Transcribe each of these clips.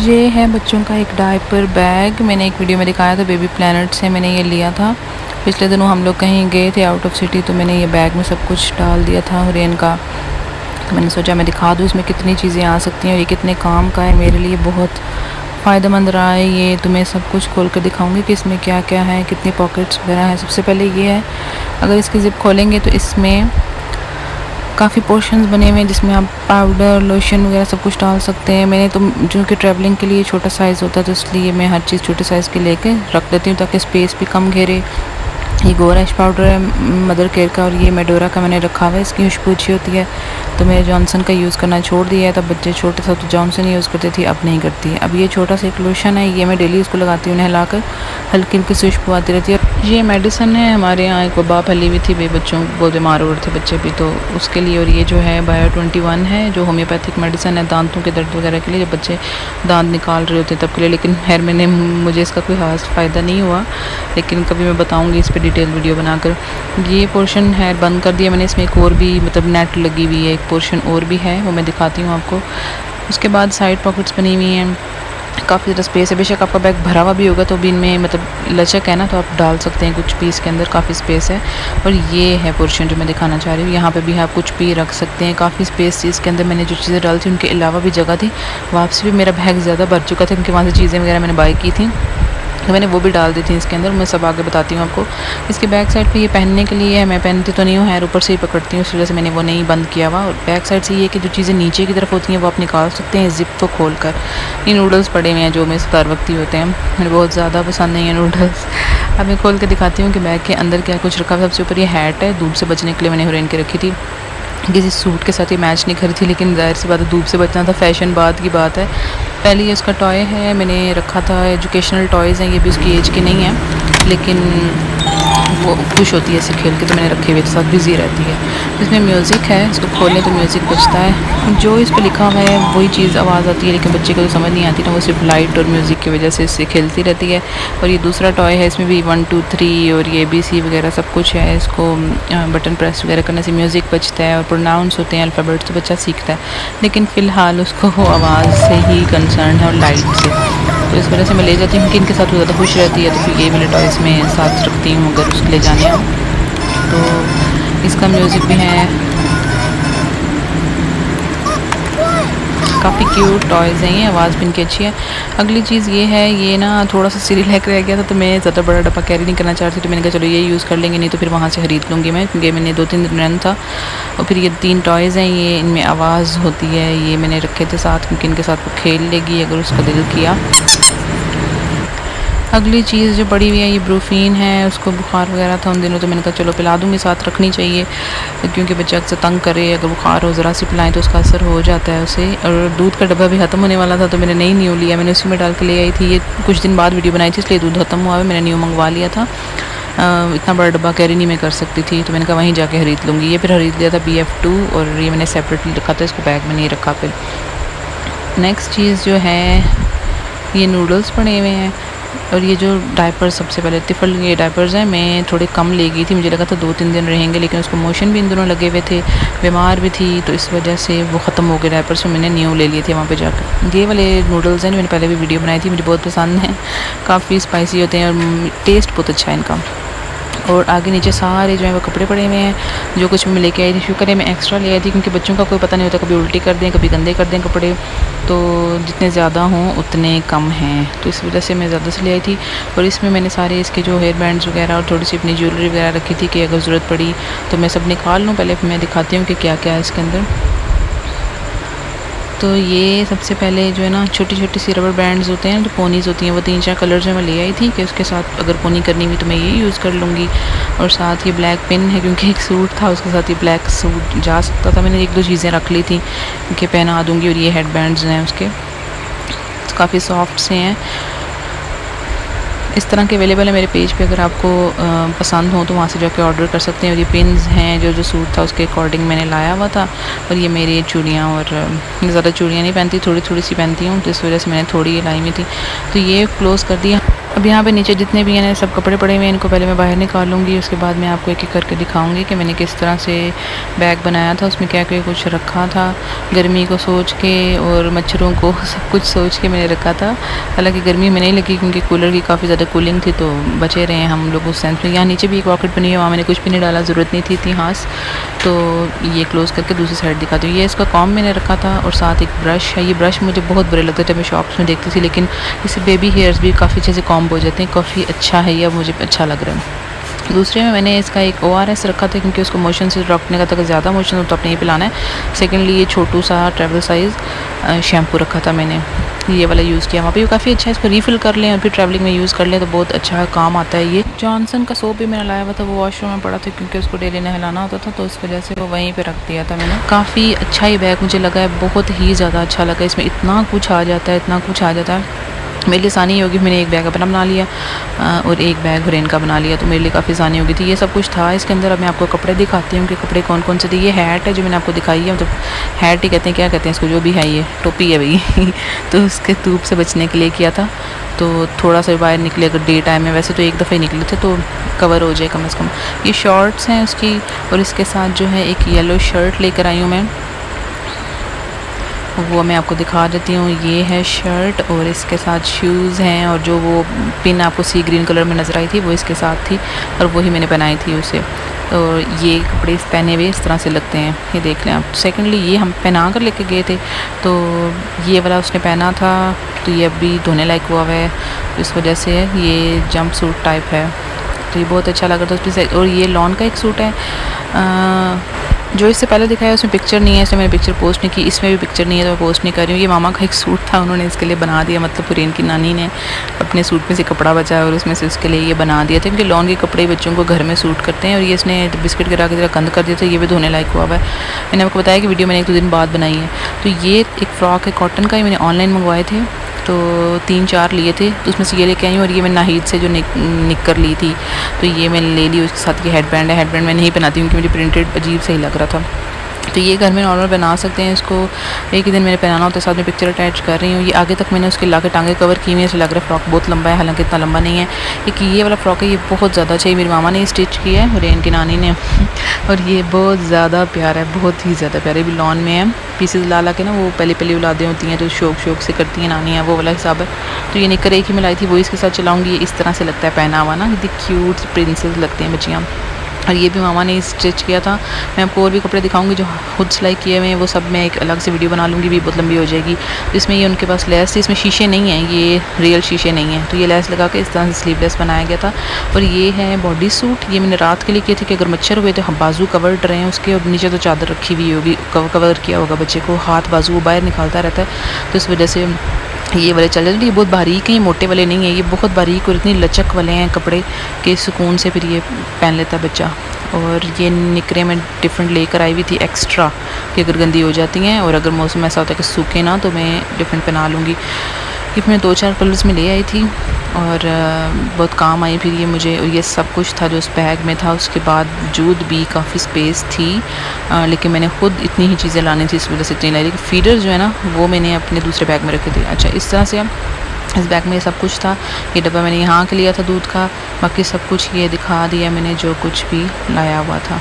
ये है बच्चों का एक डायपर बैग। मैंने एक वीडियो में दिखाया था, बेबी प्लैनेट से मैंने ये लिया था। पिछले दिनों हम लोग कहीं गए थे आउट ऑफ सिटी, तो मैंने ये बैग में सब कुछ डाल दिया था हुरैन का। तो मैंने सोचा मैं दिखा दूँ इसमें कितनी चीज़ें आ सकती हैं और ये कितने काम का है। मेरे लिए बहुत फ़ायदेमंद रहा है ये। तो मैं सब कुछ खोल कर दिखाऊंगी कि इसमें क्या क्या है, कितनी पॉकेट्स वगैरह है। सबसे पहले ये है, अगर इसकी ज़िप खोलेंगे तो इसमें काफ़ी पोर्शंस बने हुए हैं जिसमें आप पाउडर, लोशन वगैरह सब कुछ डाल सकते हैं। मैंने तो जो कि ट्रैवलिंग के लिए छोटा साइज़ होता है, तो इसलिए मैं हर चीज़ छोटे साइज़ की लेके रख देती हूँ ताकि स्पेस भी कम घेरे। ये गोराश पाउडर है मदर केयर का, और ये मेडोरा का मैंने रखा हुआ है। इसकी खुशबू अच्छी होती है। तो मैंने जॉनसन का यूज़ करना छोड़ दिया है। तब बच्चे छोटे था तो जॉनसन यूज़ करती थी, अब नहीं करती है। अब ये छोटा सा एक लोशन है, ये मैं डेली उसको लगाती हूँ नहलाकर, हल्की हल्की सी खुशबू आती रहती है। ये मेडिसन है, हमारे यहाँ एक वबा फैली हुई थी, बच्चों बहुत बीमार हो रहे थे बच्चे भी, तो उसके लिए। और ये जो है बायो 21 है, जो होम्योपैथिक मेडिसन है दांतों के दर्द वगैरह के लिए, जब बच्चे दांत निकाल रहे होते हैं तब के लिए। लेकिन खैर मुझे इसका कोई खास फ़ायदा नहीं हुआ, लेकिन कभी मैं बताऊँगी इस पर डिटेल वीडियो बनाकर। ये पोर्शन है बंद कर दिया मैंने। इसमें एक और भी मतलब नेट लगी हुई है, एक पोर्शन और भी है, वो मैं दिखाती हूँ आपको। उसके बाद साइड पॉकेट्स बनी हुई हैं, काफ़ी ज़्यादा स्पेस है। बेशक आपका बैग भरा हुआ भी होगा तो भी इनमें मतलब लचक है ना, तो आप डाल सकते हैं कुछ भी इसके अंदर, काफ़ी स्पेस है। और ये है पोर्शन जो मैं दिखाना चाह रही हूँ, यहाँ पे भी आप कुछ भी रख सकते हैं, काफ़ी स्पेस थी इसके अंदर। मैंने जो चीज़ें डाली थी उनके अलावा भी जगह थी। वापसी भी मेरा बैग ज़्यादा भर चुका था क्योंकि वहाँ से चीज़ें वगैरह मैंने बाई की थी, तो मैंने वो भी डाल दी थी इसके अंदर। मैं सब आगे बताती हूँ आपको। इसके बैक साइड पे ये पहनने के लिए है, मैं पहनती तो नहीं हूँ, हैर ऊपर से ही पकड़ती हूँ, इस वजह से मैंने वो नहीं बंद किया हुआ। और बैक साइड से ये कि जो चीज़ें नीचे की तरफ होती हैं वो आप निकाल सकते हैं ज़िप को खोल कर। ये नूडल्स पड़े हुए हैं जो मैं हर वक्त ही होते हैं, मुझे बहुत ज़्यादा पसंद नहीं है नूडल्स। अब मैं खोल के दिखाती हूँ कि बैग के अंदर क्या कुछ रखा है। सबसे ऊपर ये हैट है, धूप से बचने के लिए मैंने हुरैन के रखी थी। किसी सूट के साथ ये मैच नहीं करी थी, लेकिन ज़ाहिर सी बात है धूप से बचना था, फैशन बाद की बात है। पहले ये उसका टॉय है, मैंने रखा था, एजुकेशनल टॉयज़ हैं, ये भी उसकी एज के नहीं है, लेकिन वो खुश होती है इसे खेल के, तो मैंने रखे हुए के साथ बिज़ी रहती है। इसमें म्यूज़िक है, इसको खोलें तो म्यूज़िक बजता है। जो इस पर लिखा हुआ है वही चीज़ आवाज़ आती है, लेकिन बच्चे को तो समझ नहीं आती ना, वो सिर्फ लाइट और म्यूज़िक की वजह से इससे खेलती रहती है। और ये दूसरा टॉय है, इसमें भी 1 2 3 और ये ABC वगैरह सब कुछ है। इसको बटन प्रेस वगैरह करने से म्यूज़िक बजता है और प्रोनाउंस होते हैं अल्फ़ाबेट्स, तो बच्चा सीखता है। लेकिन फ़िलहाल उसको आवाज़ से ही कंसर्न है और लाइट से, तो इस वजह से मैं ले जाती हूँ कि इनके साथ वो ज़्यादा खुश रहती है, तो फिर ये वाले टॉयज़ में साथ रखती हूँ अगर उसको ले जाने हो। तो इसका म्यूज़िक भी है, काफ़ी क्यूट टॉयज़ हैं ये, आवाज़ भी इनकी अच्छी है। अगली चीज़ ये है, ये ना थोड़ा सा सिरिलैक रह गया था, तो मैं ज़्यादा बड़ा डब्बा कैरी नहीं करना चाहती, तो मैंने कहा चलो ये यूज़ कर लेंगे, नहीं तो फिर वहाँ से ख़रीद लूँगी मैं, क्योंकि मैंने 2-3 दिन रन था। और फिर ये 3 टॉयज़ हैं, ये इनमें आवाज़ होती है, ये मैंने रखे थे साथ क्योंकि इनके साथ वो खेल लेगी अगर उसका दिल किया। अगली चीज़ जो पड़ी हुई है ये ब्रूफीन है, उसको बुखार वगैरह था उन दिनों, तो मैंने कहा चलो पिला दूँगी, साथ रखनी चाहिए क्योंकि बच्चा अक्सर तंग करे, अगर बुखार हो ज़रा सी पिलाएं तो उसका असर हो जाता है उसे। और दूध का डब्बा भी ख़त्म होने वाला था, तो मैंने नई न्यू लिया, मैंने उसी में डाल के ले आई थी। ये कुछ दिन बाद वीडियो बनाई थी इसलिए दूध ख़त्म हुआ है, मैंने न्यू मंगवा लिया था। इतना बड़ा डब्बा कैरी नहीं मैं कर सकती थी, तो मैंने कहा वहीं जाके ख़रीद लूँगी। ये फिर ख़रीद लिया था BF2, और ये मैंने सेपरेटली रखा था, इसको बैग में नहीं रखा। फिर नेक्स्ट चीज़ जो है, ये नूडल्स पड़े हुए हैं। और ये जो डायपर, सबसे पहले तिफल ये डायपर्स हैं, मैं थोड़े कम ले गई थी, मुझे लगा था 2-3 दिन रहेंगे, लेकिन उसको मोशन भी इन दोनों लगे हुए थे, बीमार भी थी, तो इस वजह से वो ख़त्म हो गए डायपर्स, तो मैंने न्यू ले लिए थे वहाँ पे जाकर। ये वाले नूडल्स हैं, मैंने पहले भी वीडियो बनाई थी, मुझे बहुत पसंद हैं, काफ़ी स्पाइसी होते हैं और टेस्ट बहुत अच्छा है इनका। और आगे नीचे सारे जो है वो कपड़े पड़े हुए हैं, जो कुछ भी मैं लेके आई थी। शुक्र है मैं एक्स्ट्रा ले आई थी, क्योंकि बच्चों का कोई पता नहीं होता, कभी उल्टी कर दें, कभी गंदे कर दें कपड़े, तो जितने ज़्यादा हों उतने कम हैं, तो इस वजह से मैं ज़्यादा से ले आई थी। और इसमें मैंने सारे इसके जो हेयर बैंड्स वगैरह और थोड़ी सी अपनी ज्वेलरी वगैरह रखी थी कि अगर ज़रूरत पड़ी तो मैं सब निकाल लूँ। पहले मैं दिखाती हूँ कि क्या क्या है इसके अंदर। तो ये सबसे पहले जो है ना, छोटी छोटी सी रबर बैंड्स होते हैं, जो पोनीज़ होती हैं, वो 3-4 कलर्स में मैं ले आई थी कि उसके साथ अगर पोनी करनी हुई तो मैं ये यूज़ कर लूँगी। और साथ ये ब्लैक पिन है, क्योंकि एक सूट था उसके साथ ये ब्लैक सूट जा सकता था, मैंने 1-2 चीज़ें रख ली थी कि पहना दूँगी। और ये हेड बैंड्स हैं उसके, तो काफ़ी सॉफ्ट से हैं, इस तरह के अवेलेबल है मेरे पेज पे, अगर आपको पसंद हो तो वहाँ से जाके ऑर्डर कर सकते हैं। और ये पिन्स हैं, जो सूट था उसके अकॉर्डिंग मैंने लाया हुआ था। और ये मेरी चूड़ियाँ, और मैं ज़्यादा चूड़ियाँ नहीं पहनती, थोड़ी थोड़ी सी पहनती हूँ, तो इस वजह से मैंने थोड़ी ये लाई हुई थी। तो ये क्लोज़ कर दिया। अब यहाँ पे नीचे जितने भी हैं सब कपड़े पड़े हुए हैं, इनको पहले मैं बाहर निकालूंगी, उसके बाद मैं आपको एक एक करके दिखाऊंगी कि मैंने किस तरह से बैग बनाया था, उसमें क्या क्या कुछ रखा था। गर्मी को सोच के और मच्छरों को सब कुछ सोच के मैंने रखा था। हालांकि गर्मी में नहीं लगी क्योंकि कूलर की काफ़ी ज़्यादा कूलिंग थी, तो बचे रहे हैं हम लोग उस सेंस में। यहाँ नीचे भी एक पॉकेट बनी है, वहाँ मैंने कुछ भी नहीं डाला, ज़रूरत नहीं थी इतनी खास। तो ये क्लोज़ करके दूसरी साइड दिखाती हूँ। ये इसका कॉम मैंने रखा था और साथ एक ब्रश है। ये ब्रश मुझे बहुत बुरे लगते थे, मैं शॉप्स में देखती थी, लेकिन इससे बेबी हेयर्स भी काफ़ी अच्छे से कॉम्ब हो जाते हैं। काफ़ी अच्छा है, ये मुझे अच्छा लग रहा है। दूसरे में मैंने इसका एक ORS रखा था क्योंकि उसको मोशन से रखने का था, ज़्यादा मोशन हो तो अपने ही पिलाना है। सेकेंडली ये छोटू सा ट्रैवल साइज़ शैम्पू रखा था मैंने, ये वाला यूज़ किया वहाँ पे। ये काफ़ी अच्छा है, इसको रीफ़िल कर लें और फिर ट्रैवलिंग में यूज़ कर लें तो बहुत अच्छा काम आता है। ये जॉनसन का सोप भी मैंने लाया हुआ था, वो वॉशरूम में पड़ा था क्योंकि उसको डेली नहलाना होता था, तो इस वजह से वो वहीं पे रख दिया था मैंने। काफ़ी अच्छा ही बैग मुझे लगा है, बहुत ही ज़्यादा अच्छा लगा। इसमें इतना कुछ आ जाता है, इतना कुछ आ जाता है। मेरे लिए आसानी होगी, मैंने एक बैग अपना बना लिया और एक बैग हुरैन का बना लिया, तो मेरे लिए काफ़ी आसानी होगी थी। ये सब कुछ था इसके अंदर। अब मैं आपको कपड़े दिखाती हूँ कि कपड़े कौन कौन से थे। ये हैट है जो मैंने आपको दिखाई है, मतलब हैट ही कहते हैं, क्या कहते हैं इसको, जो भी है, ये टोपी है भाई तो उसके धूप से बचने के लिए किया था, तो थोड़ा सा बाहर निकले अगर डे टाइम में, वैसे तो एक दफ़ा ही निकले थे तो कवर हो जाए कम से कम। ये शॉर्ट्स हैं उसकी, और इसके साथ जो है एक येलो शर्ट लेकर आई हूँ मैं, वो मैं आपको दिखा देती हूँ। ये है शर्ट और इसके साथ शूज़ हैं, और जो वो पिन आपको सी ग्रीन कलर में नज़र आई थी वो इसके साथ थी, और वही मैंने बनाई थी उसे। और ये कपड़े पहने हुए इस तरह से लगते हैं, ये देख लें आप। सेकेंडली ये हम पहना कर लेके गए थे, तो ये वाला उसने पहना था, तो ये अभी धोने लायक हुआ है, इस वजह से ये जंप सूट टाइप है, तो ये बहुत अच्छा लग रहा था उसमें। और ये लॉन का एक सूट है, जो इससे पहले दिखाया उसमें पिक्चर नहीं है, इसलिए मैंने पिक्चर पोस्ट नहीं की। इसमें भी पिक्चर नहीं है तो मैं पोस्ट नहीं कर रही हूँ। ये मामा का एक सूट था, उन्होंने इसके लिए बना दिया, मतलब हुरैन की नानी ने अपने सूट में से कपड़ा बचाया और उसमें से उसके लिए ये बना दिया था, क्योंकि लॉन के कपड़े बच्चों को घर में सूट करते हैं। और ये इसने बिस्किट गिरा के जरा गंद कर दिया था, ये भी धोने लायक हुआ है। मैंने आपको बताया कि वीडियो मैंने 1-2 दिन बाद बनाई है। तो ये एक फ़्रॉक है कॉटन का, ये मैंने ऑनलाइन मंगवाए थे, तो 3-4 लिए थे, तो उसमें से ये लेके आई हूँ। और ये मैं नाहिद से जो निकर ली थी, तो ये मैंने ले ली। उसके साथ ये हेडबैंड है, हेडबैंड मैं नहीं पहनाती हूँ क्योंकि मुझे प्रिंटेड अजीब से ही लग रहा था। तो ये घर में नॉर्मल बना सकते हैं, इसको एक ही दिन मैंने पहनाना होता है। साथ में पिक्चर अटैच कर रही हूँ। ये आगे तक मैंने उसके लाके टांगे कवर की हुई है, ऐसे लग रहा है फ्रॉक बहुत लंबा है, हालांकि इतना लंबा नहीं है। एक ये वाला फ्रॉक है, ये बहुत ज़्यादा अच्छा है, मेरी मामा ने स्टिच किया है, हुरैन की नानी ने और ये बहुत ज़्यादा प्यारा है, बहुत ही ज़्यादा प्यारा। भी लॉन में है, पीसेस ला के ना, वो पहली औलादें होती हैं जो शौक से करती हैं नानी है, वो वाला हिसाब है। तो ये निकर एक ही मिलाई थी, वो इसके साथ चलाऊँगी। ये इस तरह से लगता है पहना हुआ ना, कितनी क्यूट प्रिंसेस लगते हैं बच्चियाँ। और ये भी मामा ने स्टिच किया था। मैं आपको और भी कपड़े दिखाऊंगी जो खुद सिलाई किए हुए हैं, वो सब मैं एक अलग से वीडियो बना लूँगी, भी बहुत लंबी हो जाएगी। तो इसमें ये उनके पास लेस थी, इसमें शीशे नहीं हैं, ये रियल शीशे नहीं हैं, तो ये लेस लगा के इस तरह से स्लीवलेस बनाया गया था। और ये है बॉडी सूट, ये मैंने रात के लिए किए थे कि अगर मच्छर हुए तो हम बाजू कवर्ड रहे हैं उसके, और नीचे तो चादर रखी हुई होगी, कवर किया होगा बच्चे को, हाथ बाजू वो बाहर निकालता रहता है, तो इस वजह से ये वाले चल जाते हैं। ये बहुत बारीक हैं, ये मोटे वाले नहीं हैं, ये बहुत बारीक और इतनी लचक वाले हैं कपड़े के सुकून से फिर ये पहन लेता बच्चा। और ये निकरे में डिफरेंट लेकर आई हुई थी एक्स्ट्रा, कि अगर गंदी हो जाती हैं और अगर मौसम ऐसा होता है कि सूखे ना, तो मैं डिफरेंट पहना लूँगी। ये मैं 2-4 कलर्स में ले आई थी और बहुत काम आई फिर ये मुझे। और ये सब कुछ था जो उस बैग में था, उसके बावजूद भी काफ़ी स्पेस थी, लेकिन मैंने खुद इतनी ही चीज़ें लानी थी, इस वजह से इतनी लाई। लेकिन फीडर जो है ना, वो मैंने अपने दूसरे बैग में रखे थे। अच्छा, इस तरह से इस बैग में सब कुछ था। ये डब्बा मैंने यहाँ के लिया था दूध का, बाकी सब कुछ ये दिखा दिया मैंने जो कुछ भी लाया हुआ था।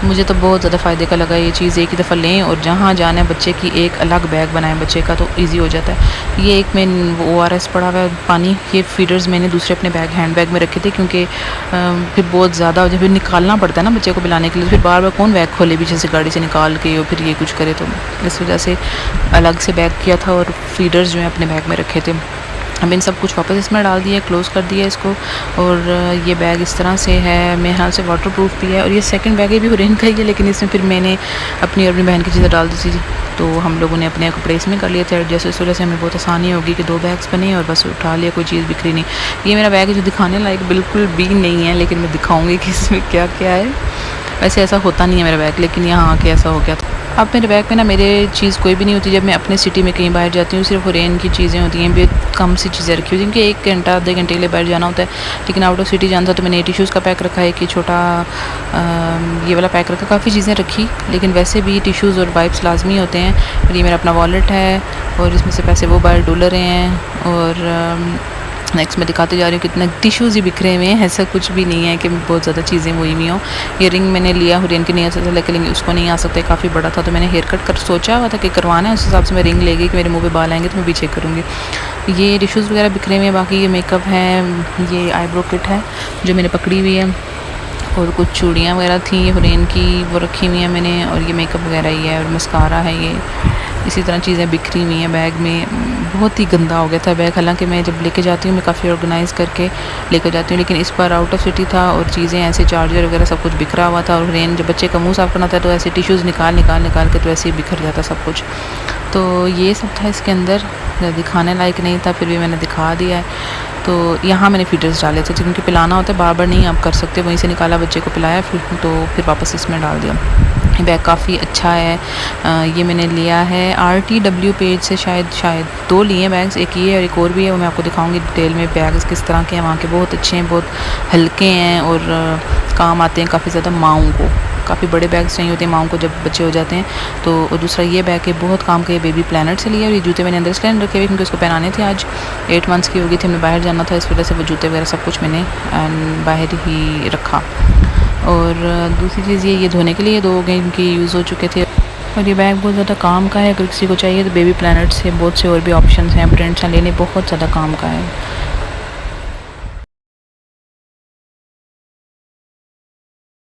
मुझे तो बहुत ज़्यादा फ़ायदे का लगा ये चीज़। एक ही दफ़ा लें और जहाँ जाना है बच्चे की एक अलग बैग बनाएं बच्चे का, तो इजी हो जाता है। ये एक में ORS पड़ा हुआ है पानी, ये फीडर्स मैंने दूसरे अपने बैग हैंड बैग में रखे थे, क्योंकि फिर बहुत ज़्यादा हो जाए, फिर निकालना पड़ता है ना बच्चे को पिलाने के लिए, फिर बार बार कौन बैग खोले पीछे से गाड़ी से निकाल के और फिर ये कुछ करे, तो इस वजह से अलग से बैग किया था और फीडर्स जो है अपने बैग में रखे थे। अब इन सब कुछ वापस इसमें डाल दिया, क्लोज़ कर दिया इसको। और ये बैग इस तरह से है, मेरे ख्याल से वाटर प्रूफ भी है। और ये सेकंड बैग है भी हुरैन का ही है, लेकिन इसमें फिर मैंने अपनी और अपनी बहन की चीज़ें डाल दी थी, तो हम लोगों ने अपने कपड़े इसमें कर लिए थे एडजस्ट। इस वजह से हमें बहुत आसानी होगी कि 2 बैग्स बने और बस उठा लिया, कोई चीज़ बिखरी नहीं। ये मेरा बैग जो दिखाने लायक बिल्कुल भी नहीं है, लेकिन मैं दिखाऊँगी कि इसमें क्या क्या है। वैसे ऐसा होता नहीं है मेरा बैग, लेकिन यहाँ आके ऐसा हो गया था। अब मेरे बैग में ना मेरे चीज़ कोई भी नहीं होती। जब मैं अपने सिटी में कहीं बाहर जाती हूँ, सिर्फ हुरैन की चीज़ें होती हैं, बहुत कम सी चीज़ें रखी होती हैं, क्योंकि 1 घंटा आधे घंटे के लिए बाहर जाना होता है। लेकिन आउट ऑफ सिटी जाना था तो मैंने टिश्यूज़ का पैक रखा है, कि छोटा ये वाला पैक रखा, काफ़ी चीज़ें रखी। लेकिन वैसे भी टिश्यूज़ और वाइप्स लाजमी होते हैं। फिर ये मेरा अपना वॉलेट है और इसमें से पैसे वो बाहर डोल रहे हैं। और नेक्स्ट मैं दिखाते जा रही हूँ कितना टिश्यूज़ ही बिखरे हुए हैं, ऐसा कुछ भी नहीं है कि बहुत ज़्यादा चीज़ें हुई हुई हों। ये रिंग मैंने लिया हुरैन की नहीं आ सकता, लेकिन उसको नहीं आ सकता, काफ़ी बड़ा था, तो मैंने हेयर कट कर सोचा हुआ था कि करवाना है, उस हिसाब से मैं रिंग लेगी कि मेरे मुँह पे बाल आएंगे तो मैं भी चेक करूँगी। ये टिश्यूज़ वगैरह बिखरे हुए हैं, बाकी ये मेकअप है, ये आईब्रो किट है जो मैंने पकड़ी हुई है, और कुछ चूड़ियाँ वगैरह थी हुरैन की वो रखी हुई हैं मैंने, और ये मेकअप वगैरह ही है, और मस्कारा है ये, इसी तरह चीज़ें बिखरी हुई हैं बैग में। बहुत ही गंदा हो गया था बैग, हालांकि मैं जब लेके जाती हूँ मैं काफ़ी ऑर्गेनाइज़ करके लेकर जाती हूँ, लेकिन इस बार आउट ऑफ सिटी था और चीज़ें ऐसे चार्जर वगैरह सब कुछ बिखरा हुआ था, और हुरैन जब बच्चे का मुंह साफ़ करना था तो ऐसे टिश्यूज़ निकाल के तो ऐसे ही बिखर जाता सब कुछ। तो ये सब था इसके अंदर, दिखाने लायक नहीं था, फिर भी मैंने दिखा दिया है। तो यहाँ मैंने फीडर्स डाले थे क्योंकि पिलाना होता है, बार बार नहीं आप कर सकते, वहीं से निकाला बच्चे को पिलाया, फिर वापस इसमें डाल दिया। बैग काफ़ी अच्छा है। ये मैंने लिया है RTW पेज से, शायद 2 लिए बैग्स, एक ये और एक और भी है, वो मैं आपको दिखाऊंगी डिटेल में बैग्स किस तरह के हैं वहाँ के। बहुत अच्छे हैं, बहुत हल्के हैं और काम आते हैं काफ़ी ज़्यादा माओं को। काफ़ी बड़े बैग्स चाहिए होते हैं माओं को जब बच्चे हो जाते हैं। तो और दूसरा ये बैग है बहुत काम का, ये बेबी प्लैनेट से लिया, और ये जूते मैंने अंदर इसलिए रखे हुए क्योंकि उसको पहनाने थे, आज 8 मंथ्स की हो गई थी, हमें बाहर जाना था, इस वजह से वो जूते वगैरह सब कुछ मैंने बाहर ही रखा। और दूसरी चीज़ ये धोने के लिए 2 इनके यूज़ हो चुके थे, और ये बैग बहुत ज़्यादा काम का है। अगर किसी को चाहिए तो बेबी प्लैनेट से बहुत से और भी ऑप्शंस हैं, ब्रांड्स हैं लेने, बहुत ज़्यादा काम का है।